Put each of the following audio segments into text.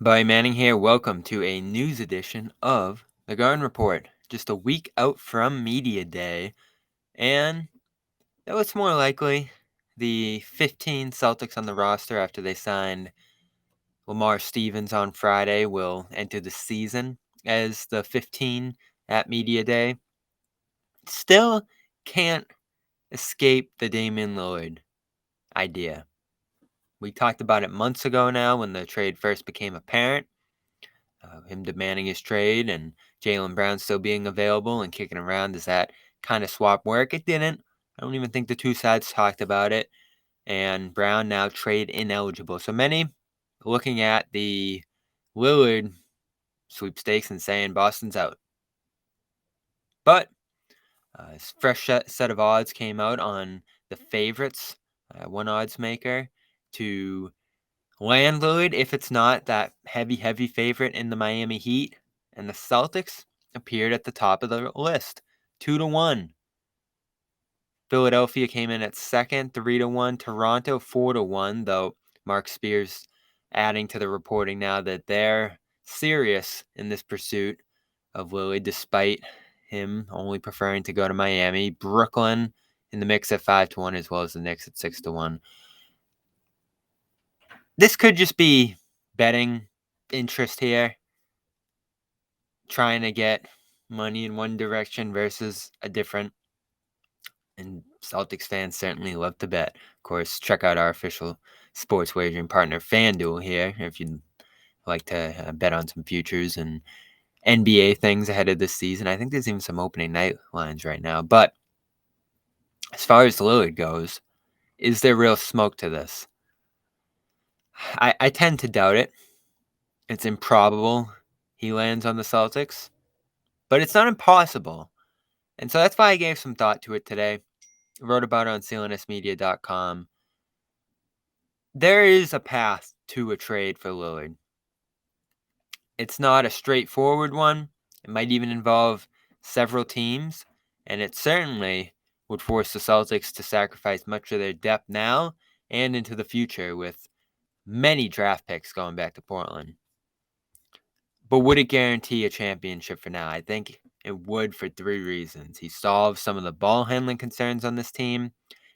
Buddy Manning here. Welcome to a news edition of the Garden Report. Just a week out from Media Day, and though it's more likely the 15 Celtics on the roster after they signed Lamar Stevens on Friday will enter the season as the 15 at Media Day. Still can't escape the Damian Lillard idea. We talked about it months ago now when the trade first became apparent. Him demanding his trade and Jaylen Brown still being available and kicking around. Does that kind of swap work? It didn't. I don't even think the two sides talked about it. And Brown now trade ineligible. So many looking at the Lillard sweepstakes and saying Boston's out. But a fresh set of odds came out on the favorites, one odds maker, to land Lillard if it's not that heavy favorite in the Miami Heat. And the Celtics appeared at the top of the list, 2-1. Philadelphia came in at second, 3-1. Toronto, 4-1, though Mark Spears adding to the reporting now that they're serious in this pursuit of Lillard, despite him only preferring to go to Miami. Brooklyn in the mix at 5-1, as well as the Knicks at 6-1. This could just be betting interest here, trying to get money in one direction versus a different. And Celtics fans certainly love to bet. Of course, check out our official sports wagering partner, Fanduel, here, if you'd like to bet on some futures and NBA things ahead of this season. I think there's even some opening night lines right now. But as far as Lillard goes, is there real smoke to this? I tend to doubt it. It's improbable he lands on the Celtics, but it's not impossible. And so that's why I gave some thought to it today. I wrote about it on CLNSmedia.com. There is a path to a trade for Lillard. It's not a straightforward one. It might even involve several teams, and it certainly would force the Celtics to sacrifice much of their depth now and into the future, with many draft picks going back to Portland. But would it guarantee a championship for now? I think it would, for three reasons. He solves some of the ball handling concerns on this team.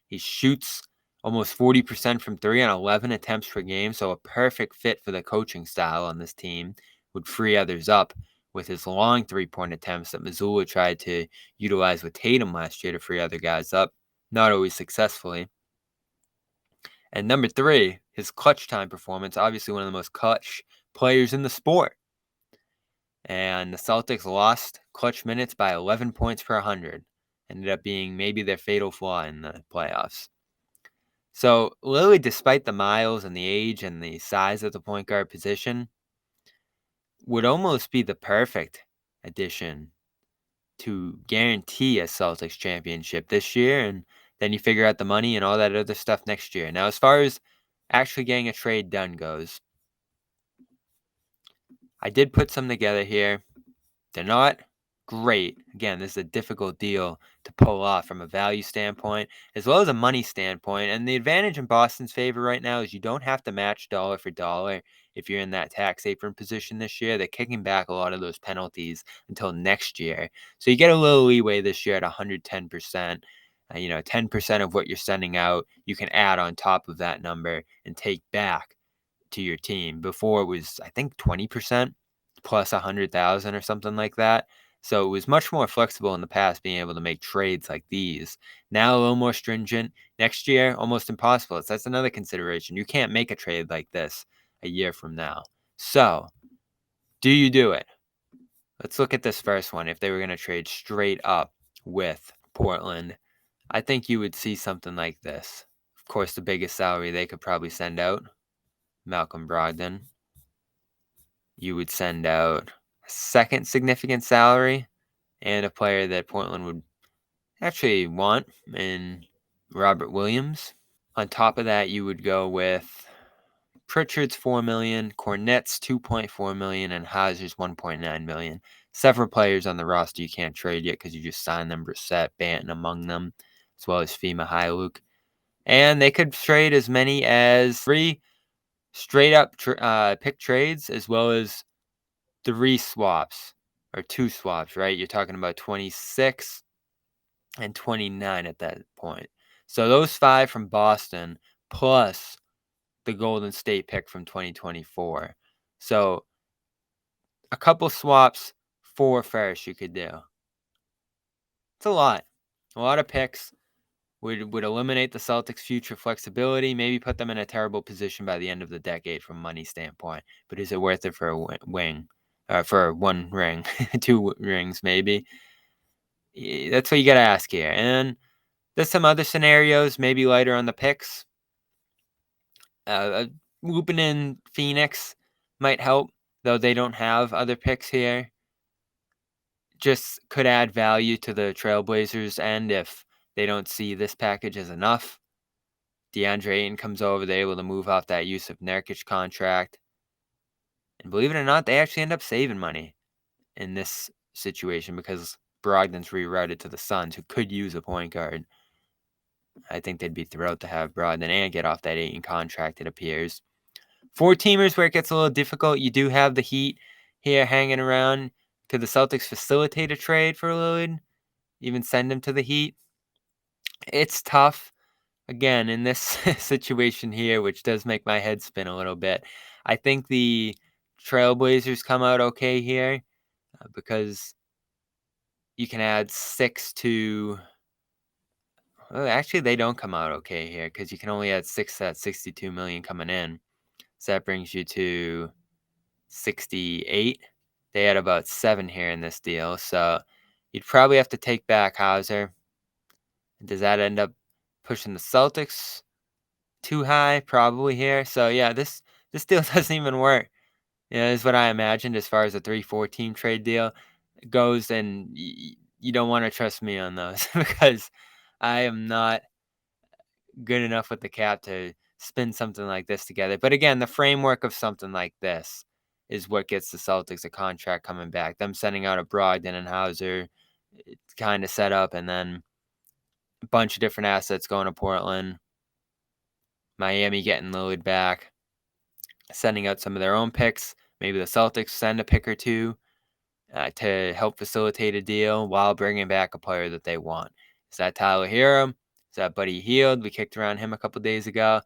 He shoots almost 40% from three on 11 attempts per game, so a perfect fit for the coaching style on this team. Would free others up with his long three-point attempts that Missoula tried to utilize with Tatum last year to free other guys up, not always successfully. And number three, his clutch time performance, obviously one of the most clutch players in the sport. And the Celtics lost clutch minutes by 11 points per 100. Ended up being maybe their fatal flaw in the playoffs. So Lillard, despite the miles and the age and the size of the point guard position, would almost be the perfect addition to guarantee a Celtics championship this year. And then you figure out the money and all that other stuff next year. Now, as far as actually getting a trade done goes, I did put some together here. They're not great. Again, this is a difficult deal to pull off from a value standpoint as well as a money standpoint. And the advantage in Boston's favor right now is you don't have to match dollar for dollar if you're in that tax apron position this year. They're kicking back a lot of those penalties until next year. So you get a little leeway this year at 110%. 10% of what you're sending out, you can add on top of that number and take back to your team. Before it was, I think, 20% plus 100,000 or something like that. So it was much more flexible in the past being able to make trades like these. Now a little more stringent. Next year, almost impossible. That's another consideration. You can't make a trade like this a year from now. So, do you do it? Let's look at this first one. If they were going to trade straight up with Portland, I think you would see something like this. Of course, the biggest salary they could probably send out, Malcolm Brogdon. You would send out a second significant salary and a player that Portland would actually want in Robert Williams. On top of that, you would go with Pritchard's $4 million, Cornette's $2.4 million, and Hauser's $1.9 million. Several players on the roster you can't trade yet because you just signed them, Brissett, Banton among them, as well as Fima Hailuk. And they could trade as many as 3 straight up pick trades as well as 3 swaps or 2 swaps, right? You're talking about 26 and 29 at that point. So those 5 from Boston plus the Golden State pick from 2024. So a couple swaps, 4 first you could do. It's a lot. A lot of picks would eliminate the Celtics' future flexibility, maybe put them in a terrible position by the end of the decade from a money standpoint. But is it worth it for a wing? For 1 ring, 2 rings maybe? That's what you got to ask here. And there's some other scenarios, maybe lighter on the picks. Looping in Phoenix might help, though they don't have other picks here. Just could add value to the Trailblazers end if they don't see this package as enough. DeAndre Ayton comes over, they're able to move off that Yusuf Nurkic contract. And believe it or not, they actually end up saving money in this situation because Brogdon's rerouted to the Suns, who could use a point guard. I think they'd be thrilled to have Brogdon and get off that Ayton contract, it appears. 4-teamers where it gets a little difficult. You do have the Heat here hanging around. Could the Celtics facilitate a trade for Lillard? Even send him to the Heat? It's tough. Again, in this situation here, which does make my head spin a little bit, I think the Trailblazers come out okay here because you can add 6 to... Well, actually, they don't come out okay here because you can only add 6 at $62 million coming in. So that brings you to 68. They had about 7 here in this deal, so you'd probably have to take back Hauser. Does that end up pushing the Celtics too high? Probably here. So yeah, this deal doesn't even work. Is what I imagined as far as a 3-4 team trade deal goes, and you don't want to trust me on those because I am not good enough with the cap to spin something like this together. But again, the framework of something like this is what gets the Celtics a contract coming back. Them sending out a Brogdon and Hauser kind of set up, and then a bunch of different assets going to Portland. Miami getting Lillard back, sending out some of their own picks. Maybe the Celtics send a pick or 2 to help facilitate a deal while bringing back a player that they want. Is that Tyler Hero? Is that Buddy Hield? We kicked around him a couple days ago.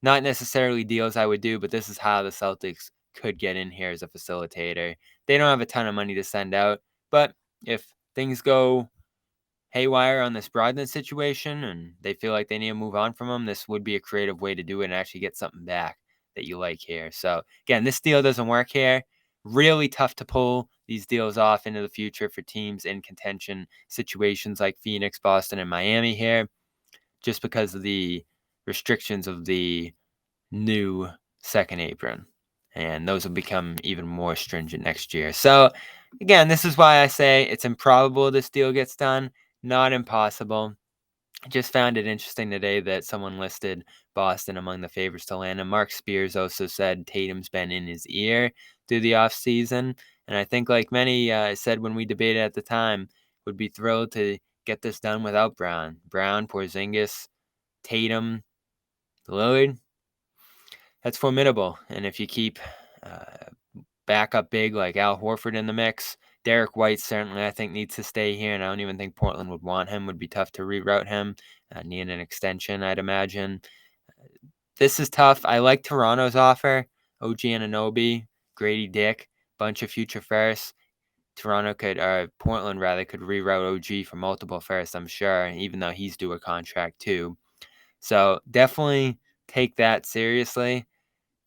Not necessarily deals I would do, but this is how the Celtics could get in here as a facilitator. They don't have a ton of money to send out, but if things go haywire on this Brogdon situation and they feel like they need to move on from him, this would be a creative way to do it and actually get something back that you like here. So again, this deal doesn't work here. Really tough to pull these deals off into the future for teams in contention situations like Phoenix, Boston, and Miami here, just because of the restrictions of the new second apron. And those will become even more stringent next year. So again, this is why I say it's improbable this deal gets done. Not impossible. I just found it interesting today that someone listed Boston among the favorites to land. And Mark Spears also said Tatum's been in his ear through the offseason. And I think, like many said when we debated at the time, would be thrilled to get this done without Brown. Brown, Porzingis, Tatum, Lillard. That's formidable. And if you keep backup big like Al Horford in the mix, Derek White certainly, I think, needs to stay here, and I don't even think Portland would want him. Would be tough to reroute him. Need an extension, I'd imagine. This is tough. I like Toronto's offer. OG Anunoby, Grady Dick, bunch of future firsts. Portland rather, could reroute OG for multiple firsts, I'm sure, even though he's due a contract too. So definitely take that seriously.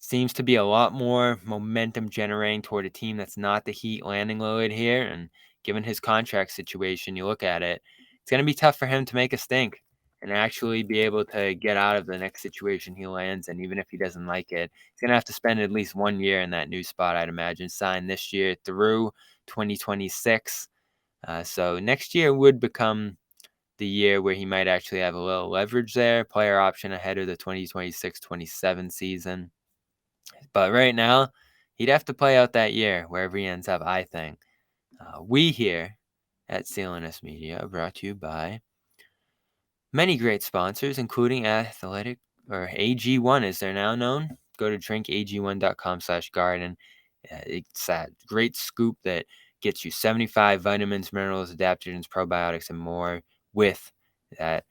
Seems to be a lot more momentum generating toward a team that's not the Heat landing Lillard here. And given his contract situation, you look at it, it's going to be tough for him to make a stink and actually be able to get out of the next situation he lands. And even if he doesn't like it, he's going to have to spend at least 1 year in that new spot, I'd imagine, sign this year through 2026. So next year would become the year where he might actually have a little leverage there, player option ahead of the 2026-27 season. But right now, he'd have to play out that year wherever he ends up, I think. We here at CLNS Media are brought to you by many great sponsors, including AG1, as they're now known. go to drinkag1.com/garden. It's that great scoop that gets you 75 vitamins, minerals, adaptogens, probiotics, and more with that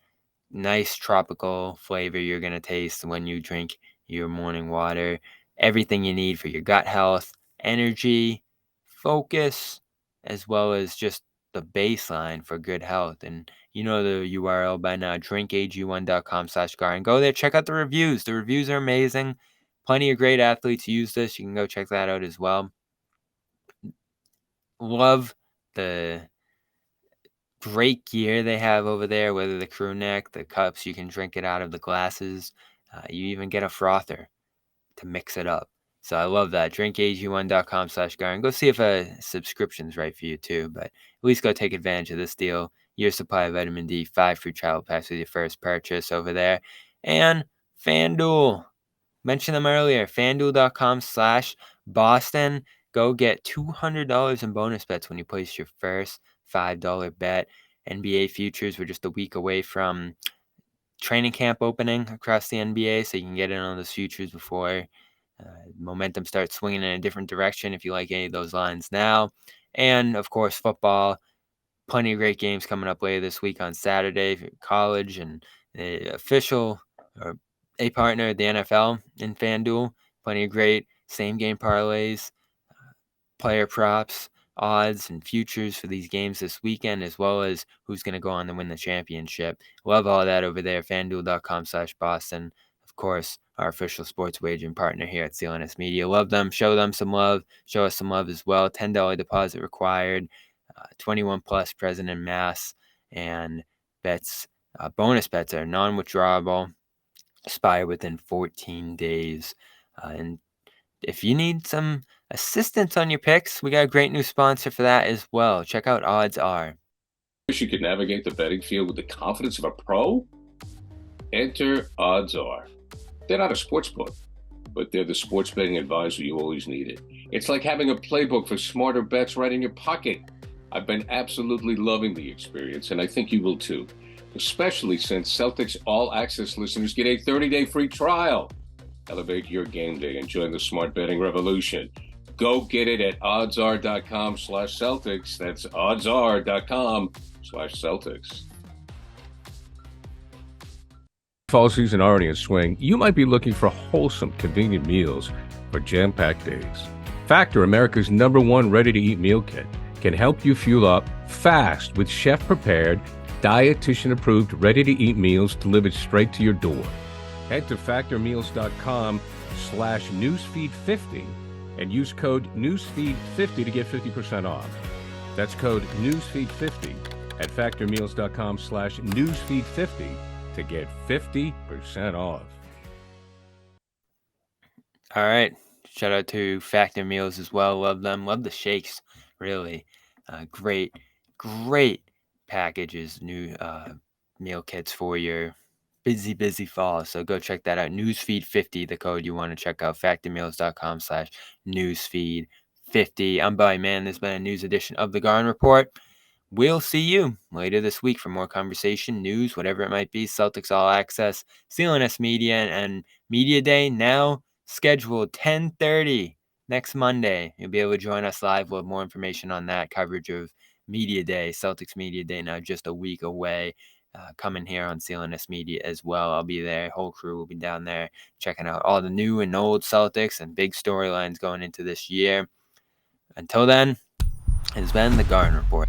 nice tropical flavor you're going to taste when you drink your morning water. Everything you need for your gut health, energy, focus, as well as just the baseline for good health. And you know the URL by now, drinkag1.com/garden. Go there, check out the reviews. The reviews are amazing. Plenty of great athletes use this. You can go check that out as well. Love the great gear they have over there, whether the crew neck, the cups, you can drink it out of the glasses. You even get a frother to mix it up. So I love that. drinkag1.com/garden. Go see if a subscription's right for you too, but at least go take advantage of this deal. Year supply of vitamin D, 5 free travel packs with your first purchase over there. And Fanduel. Mentioned them earlier. Fanduel.com/Boston. Go get $200 in bonus bets when you place your first $5 bet. NBA futures, we're just a week away from training camp opening across the NBA, so you can get in on those futures before momentum starts swinging in a different direction if you like any of those lines now. And, of course, football. Plenty of great games coming up later this week on Saturday for college and the official or a partner, the NFL in FanDuel. Plenty of great same game parlays, player props, odds, and futures for these games this weekend, as well as who's going to go on to win the championship. Love all that over there. FanDuel.com/Boston. Of course, our official sports wagering partner here at CLNS Media. Love them. Show them some love. Show us some love as well. $10 deposit required. 21 plus present in mass, and bets, bonus bets are non-withdrawable, expire within 14 days. And if you need some assistance on your picks, we got a great new sponsor for that as well. Check out OddsR. Wish you could navigate the betting field with the confidence of a pro? Enter OddsR. They're not a sports book, but they're the sports betting advisor you always needed. It's like having a playbook for smarter bets right in your pocket. I've been absolutely loving the experience, and I think you will too, especially since Celtics All Access listeners get a 30-day free trial. Elevate your game day and join the smart betting revolution. Go get it at oddsr.com/Celtics. That's oddsr.com/Celtics. Fall season already in swing, you might be looking for wholesome, convenient meals for jam-packed days. Factor, America's #1 ready-to-eat meal kit, can help you fuel up fast with chef-prepared, dietitian-approved, ready-to-eat meals delivered straight to your door. Head to factormeals.com/newsfeed50 and use code newsfeed50 to get 50% off. That's code newsfeed50 at factormeals.com/newsfeed50 to get 50% off. All right. Shout out to Factor Meals as well. Love them. Love the shakes. Really great packages, new meal kits for your busy fall. So go check that out. Newsfeed50, the code you want to check out. Factormeals.com/newsfeed50. I'm Billy Man. This has been a news edition of the Garden Report. We'll see you later this week for more conversation, news, whatever it might be. Celtics All Access, CLNS Media, and Media Day now scheduled 10:30 next Monday. You'll be able to join us live. We'll have more information on that coverage of Media Day, Celtics Media Day, now just a week away. Coming here on CLNS Media as well. I'll be there. Whole crew will be down there checking out all the new and old Celtics and big storylines going into this year. Until then, it's been the Garden Report.